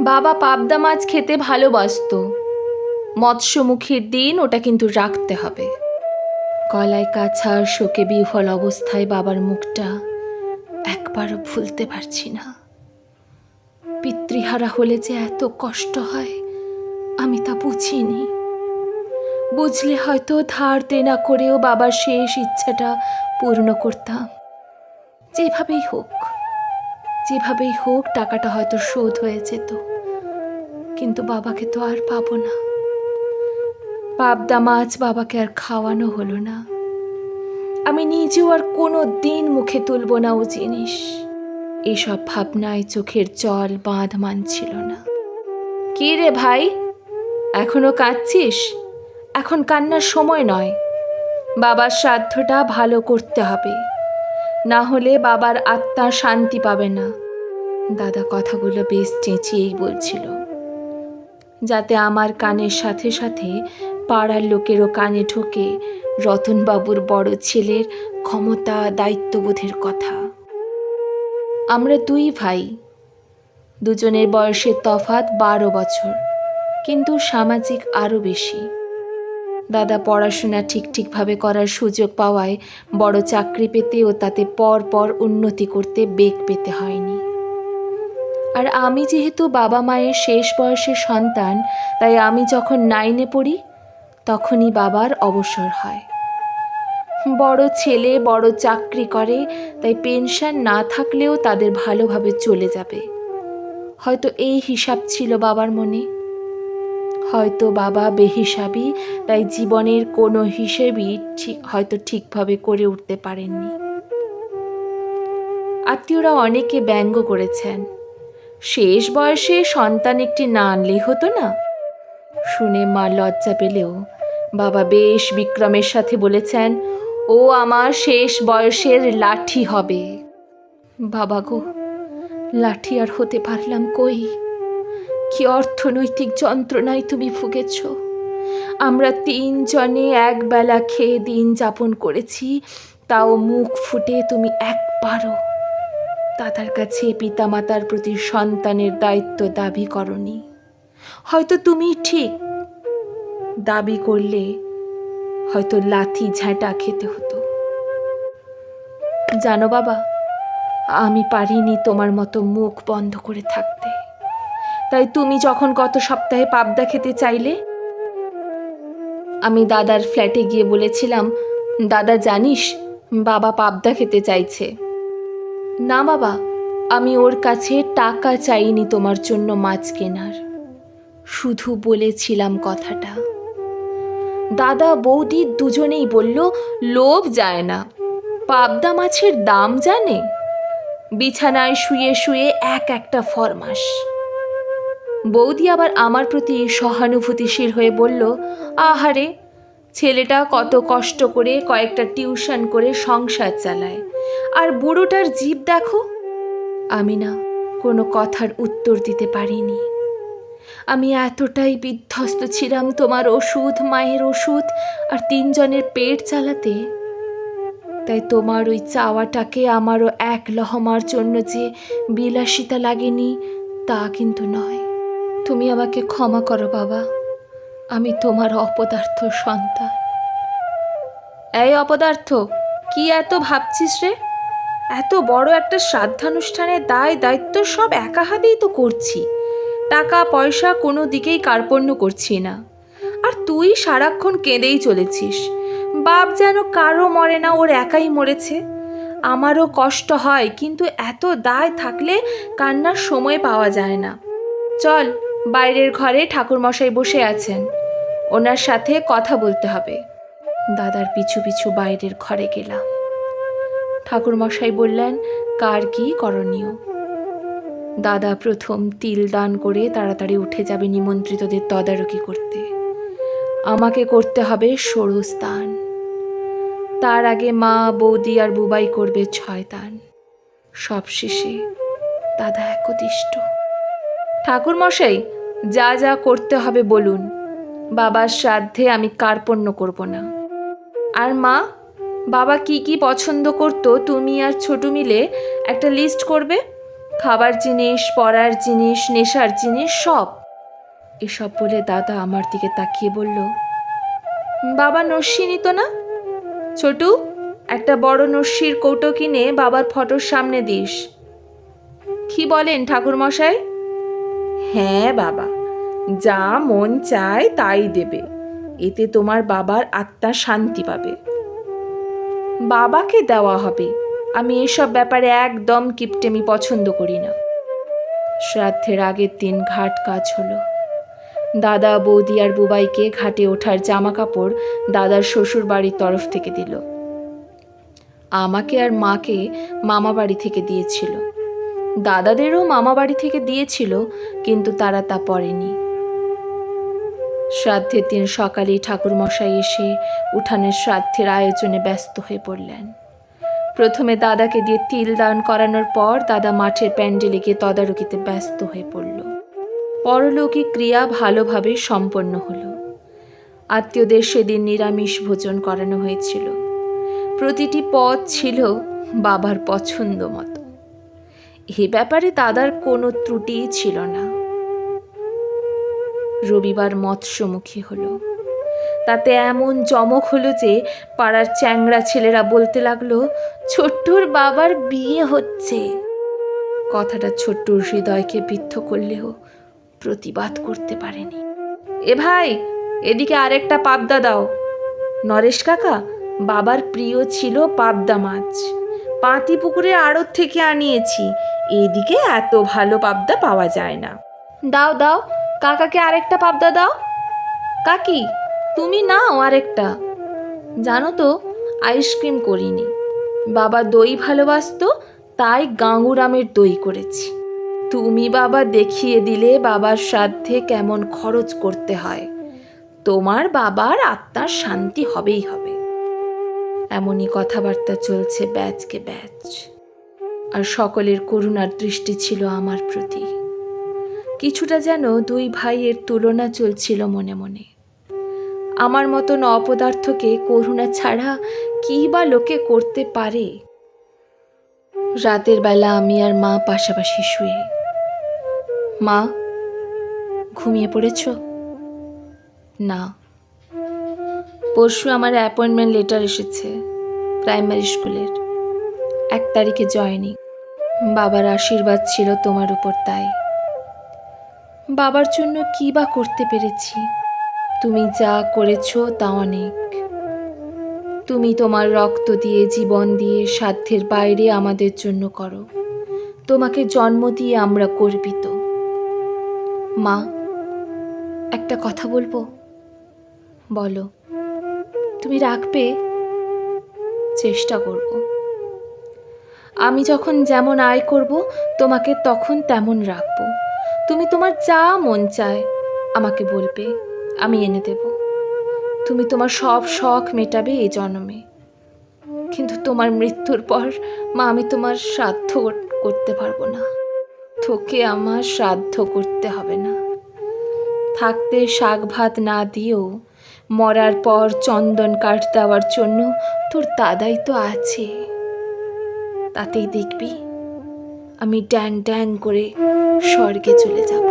বাবা পাবদা মাছ খেতে ভালোবাসতো। মৎস্যমুখীর দিন ওটা কিন্তু রাখতে হবে। গলায় কাছার শোকে বিহ্বল অবস্থায় বাবার মুখটা একবারও ভুলতে পারছি না। পিতৃহারা হলে যে এত কষ্ট হয় আমি তা বুঝিনি। বুঝলে হয়তো ধার দেনা করেও বাবার শেষ ইচ্ছাটা পূর্ণ করতাম। যেভাবেই হোক টাকাটা হয়তো শোধ হয়ে যেত, কিন্তু বাবাকে তো আর পাবো না। পাবদা মাছ বাবাকে আর খাওয়ানো হলো না। আমি নিজেও আর কোনো দিন মুখে তুলব না ও জিনিস। এসব ভাবনায় চোখের জল বাঁধ মানছিল না। কি রে ভাই, এখনো কাঁদছিস? এখন কান্নার সময় নয়। বাবার শ্রাদ্ধটা ভালো করতে হবে, না হলে বাবার আত্মা শান্তি পাবে না। দাদা কথাগুলো বেশ চেঁচিয়েই বলছিল, যাতে আমার কানের সাথে সাথে পাড়ার লোকেরও কানে ঢোকে রতনবাবুর বড় ছেলের ক্ষমতা, দায়িত্ববোধের কথা। আমরা দুই ভাই, দুজনের বয়সের তফাৎ 12 বছর, কিন্তু সামাজিক আরও বেশি। দাদা পড়াশোনা ঠিকভাবে করার সুযোগ পাওয়ায় বড় চাকরি পেতে ও তাতে পর উন্নতি করতে বেগ পেতে হয়নি। আর আমি যেহেতু বাবা মায়ের শেষ বয়সের সন্তান, তাই আমি যখন 9-এ পড়ি তখনই বাবার অবসর হয়। বড় ছেলে বড় চাকরি করে, তাই পেনশন না থাকলেও তাদের ভালোভাবে চলে যাবে, হয়তো এই হিসাব ছিল বাবার মনে। হয়তো বাবা বেহিসাবি, তাই জীবনের কোনো হিসেবই হয়তো ঠিকভাবে করে উঠতে পারেননি। আত্মীয়রা অনেকে ব্যঙ্গ করেছেন, শেষ বয়সে সন্তান একটি না আনলেই হতো না? শুনে মা লজ্জা পেলেও বাবা বেশ বিক্রমের সাথে বলেছেন, ও আমার শেষ বয়সের লাঠি হবে। বাবা গো, লাঠি আর হতে পারলাম কই? কি অর্থনৈতিক যন্ত্রণায় তুমি ভুগেছ। আমরা 3 জনে একবেলা খেয়ে দিন যাপন করেছি, তাও মুখ ফুটে তুমি একবারও দাদার কাছে পিতামাতার প্রতি সন্তানের দায়িত্ব দাবি করনি। হয়তো তুমি ঠিক, দাবি করলে হয়তো লাথি ঝাঁটা খেতে হতো। জানো বাবা, আমি পারিনি তোমার মতো মুখ বন্ধ করে থাকতে। তাই তুমি যখন গত সপ্তাহে পাবদা খেতে চাইলে, আমি দাদার ফ্ল্যাটে গিয়ে বলেছিলাম, দাদা জানিস বাবা পাবদা খেতে চাইছে। না বাবা, আমি ওর কাছে টাকা চাইনি তোমার জন্য মাছ কেনার, শুধু বলেছিলাম কথাটা। দাদা বৌদি দুজনেই বলল, লোভ যায় না, পাবদা মাছের দাম জানে। বিছানায় শুয়ে শুয়ে একটা ফরমাস। বৌদি আবার আমার প্রতি সহানুভূতিশীল হয়ে বলল, আহারে, ছেলেটা কত কষ্ট করে কয়েকটা টিউশন করে সংসার চালায়, আর বুড়োটার জিভ দেখো। আমি না কোনো কথার উত্তর দিতে পারিনি। আমি এতটাই বিধ্বস্ত ছিলাম তোমার ওষুধ, মায়ের ওষুধ আর 3 জনের পেট চালাতে। তাই তোমার ওই চাওয়াটাকে আমারও এক লহমার জন্য যে বিলাসিতা লাগেনি তা কিন্তু নয়। তুমি আমাকে ক্ষমা করো বাবা, আমি তোমার অপদার্থ সন্তান। এই অপদার্থ, কি এত ভাবছিস রে? এত বড় একটা শ্রাদ্ধানুষ্ঠানের দায়িত্ব সব একা হাতেই তো করছি। টাকা পয়সা কোনো দিকেই কার্পণ্য করছি না, আর তুই সারাক্ষণ কেঁদেই চলেছিস। বাপ যেন কারো মরে না, ওর একাই মরেছে। আমারও কষ্ট হয়, কিন্তু এত দায় থাকলে কান্নার সময় পাওয়া যায় না। চল, বাইরের ঘরে ঠাকুরমশাই বসে আছেন, ওনার সাথে কথা বলতে হবে। দাদার পিছু পিছু বাইরের ঘরে গেলাম। ঠাকুরমশাই বললেন, কার কি করণীয়। দাদা প্রথম তিল দান করে তাড়াতাড়ি উঠে যাবে নিমন্ত্রিতদের তদারকি করতে। আমাকে করতে হবে ষোড়শ দান। তার আগে মা, বৌদি আর বুবাই করবে 6 দান। সব শেষে দাদা একদিষ্ট। ঠাকুরমশাই, যা যা করতে হবে বলুন, বাবার শ্রাদ্ধে আমি কার্পণ্য করব না। আর মা, বাবা কি কি পছন্দ করতো তুমি আর ছোটু মিলে একটা লিস্ট করবে, খাবার জিনিস, পড়ার জিনিস, নেশার জিনিস সব। এসব বলে দাদা আমার দিকে তাকিয়ে বলল, বাবা নস্যি নিত না? ছোটু, একটা বড় নস্যির কৌটো কিনে বাবার ফটোর সামনে দিস। কি বলেন ঠাকুরমশাই? হ্যাঁ বাবা, যা মন চায় তাই দেবে, এতে তোমার বাবার আত্মা শান্তি পাবে। বাবাকে দেওয়া হবে, আমি এসব ব্যাপারে একদম কিপটেমি পছন্দ করি না। শ্রাদ্ধের আগের দিন ঘাট কাজ হলো। দাদা, বৌদি আর বুবাইকে ঘাটে ওঠার জামা কাপড় দাদার শ্বশুর বাড়ির তরফ থেকে দিল। আমাকে আর মাকে মামা বাড়ি থেকে দিয়েছিল। দাদাদেরও মামা বাড়ি থেকে দিয়েছিল, কিন্তু তারা তা পরেনি। শ্রাদ্ধের দিন সকালেই ঠাকুরমশাই এসে উঠানের শ্রাদ্ধের আয়োজনে ব্যস্ত হয়ে পড়লেন। প্রথমে দাদাকে দিয়ে তিল দান করানোর পর দাদা মাঠের প্যান্ডেলে গিয়ে তদারকিতে ব্যস্ত হয়ে পড়ল। পরলৌকিক ক্রিয়া ভালোভাবে সম্পন্ন হলো। আত্মীয়দের সেদিন নিরামিষ ভোজন করানো হয়েছিল। প্রতিটি পদ ছিল বাবার পছন্দ মতো। এ ব্যাপারে দাদার কোনো ত্রুটিই ছিল না। রবিবার মৎস্যমুখী হলো। তাতে এমন জমক হলো যে পাড়ার চ্যাংড়া ছেলেরা বলতে লাগলো, ছোট্টুর বাবার বিয়ে হচ্ছে। কথাটা ছোট্টুর হৃদয়কে বিদ্ধ করলেও প্রতিবাদ করতে পারেনি। এ ভাই, এদিকে আরেকটা পাবদা দাও। নরেশ কাকা, বাবার প্রিয় ছিল পাবদা মাছ, পাতি পুকুরের আড়ত থেকে আনিয়েছি। এদিকে এত ভালো পাবদা পাওয়া যায় না। দাও দাও, কাকাকে আরেকটা পাবদা দাও। কাকি, তুমি নাও আরেকটা। জানো তো, আইসক্রিম করিনি। বাবা দই ভালোবাসতো, তাই গাঙ্গুরামের দই করেছি। তুমি বাবা দেখিয়ে দিলে বাবার শ্রাদ্ধে কেমন খরচ করতে হয়। তোমার বাবার আত্মার শান্তি হবেই হবে। এমনই কথাবার্তা চলছে ব্যাচকে ব্যাচ। আর সকলের করুণার দৃষ্টি ছিল আমার প্রতি। কিছুটা যেন দুই ভাইয়ের তুলনা চলছিল মনে মনে। আমার মতন অপদার্থকে করুণা ছাড়া কি বা লোকে করতে পারে? রাতের বেলা আমি আর মা পাশাপাশি শুয়ে। মা, ঘুমিয়ে পড়েছ? না। পরশু আমার অ্যাপয়েন্টমেন্ট লেটার এসেছে প্রাইমারি স্কুলের। 1 তারিখে জয়েনিং। বাবার আশীর্বাদ ছিল তোমার উপর, তাই। বাবার জন্য কি বা করতে পেরেছি? তুমি যা করেছ তা অনেক। তুমি তোমার রক্ত দিয়ে, জীবন দিয়ে, সাধ্যের বাইরে আমাদের জন্য করো। তোমাকে জন্ম দিয়ে আমরা গর্বিত। মা, একটা কথা বলবো? বলো। তুমি রাখবে? চেষ্টা করব। আমি যখন যেমন আয় করব, তোমাকে তখন তেমন রাখবো। তুমি তোমার যা মন চায় আমাকে বলবে, আমি এনে দেব। তুমি তোমার সব শখ মেটাবে এই জন্মে। কিন্তু তোমার মৃত্যুর পর মা, আমি তোমার শ্রাদ্ধ করতে পারবো না। তোকে আমার শ্রাদ্ধ করতে হবে না। থাকতে শাক ভাত না দিয়েও মরার পর চন্দন কাঠ দেওয়ার জন্য তোর দাদাই তো আছে। তাতেই দেখবি আমি ড্যাং ড্যাং করে স্বর্গে চলে যাব।